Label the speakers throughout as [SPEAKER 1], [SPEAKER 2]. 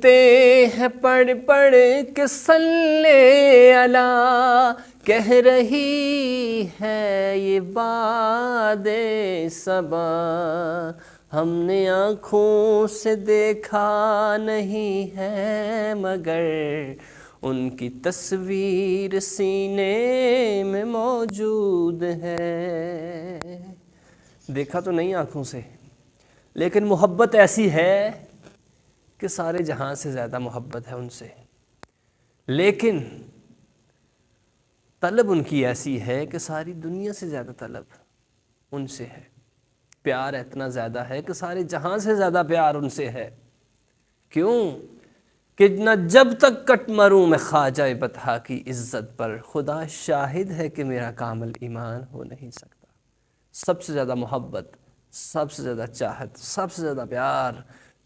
[SPEAKER 1] پڑھتے ہیں پڑھ پڑھ کے صلی اللہ، کہہ رہی ہے یہ باد صبا، ہم نے آنکھوں سے دیکھا نہیں ہے مگر ان کی تصویر سینے میں موجود ہے۔ دیکھا تو نہیں آنکھوں سے، لیکن محبت ایسی ہے کہ سارے جہاں سے زیادہ محبت ہے ان سے، لیکن طلب ان کی ایسی ہے کہ ساری دنیا سے زیادہ طلب ان سے ہے، پیار اتنا زیادہ ہے کہ سارے جہاں سے زیادہ پیار ان سے ہے۔ کیوں کہ نہ جب تک کٹ مروں میں خواجہ بطحا کی عزت پر، خدا شاہد ہے کہ میرا کامل ایمان ہو نہیں سکتا۔ سب سے زیادہ محبت، سب سے زیادہ چاہت، سب سے زیادہ پیار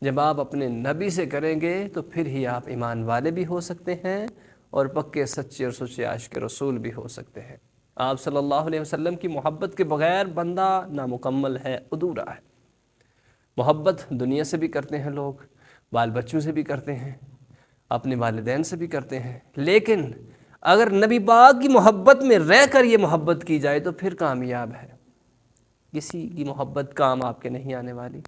[SPEAKER 1] جب آپ اپنے نبی سے کریں گے تو پھر ہی آپ ایمان والے بھی ہو سکتے ہیں اور پکے سچے اور سچے عاشق رسول بھی ہو سکتے ہیں۔ آپ صلی اللہ علیہ وسلم کی محبت کے بغیر بندہ نامکمل ہے، ادھورا ہے۔ محبت دنیا سے بھی کرتے ہیں لوگ، بال بچوں سے بھی کرتے ہیں، اپنے والدین سے بھی کرتے ہیں، لیکن اگر نبی پاک کی محبت میں رہ کر یہ محبت کی جائے تو پھر کامیاب ہے۔ کسی کی محبت کام آپ کے نہیں آنے والی،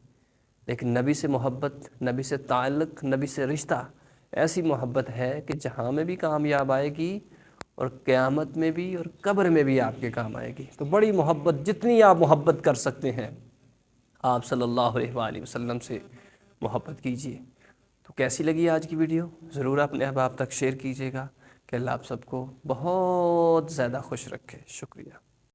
[SPEAKER 1] لیکن نبی سے محبت، نبی سے تعلق، نبی سے رشتہ ایسی محبت ہے کہ جہاں میں بھی کامیاب آئے گی اور قیامت میں بھی اور قبر میں بھی آپ کے کام آئے گی۔ تو بڑی محبت، جتنی آپ محبت کر سکتے ہیں آپ صلی اللہ علیہ وآلہ وسلم سے محبت کیجیے۔ تو کیسی لگی آج کی ویڈیو؟ ضرور اپنے احباب تک شیئر کیجیے گا کہ اللہ آپ سب کو بہت زیادہ خوش رکھے۔ شکریہ۔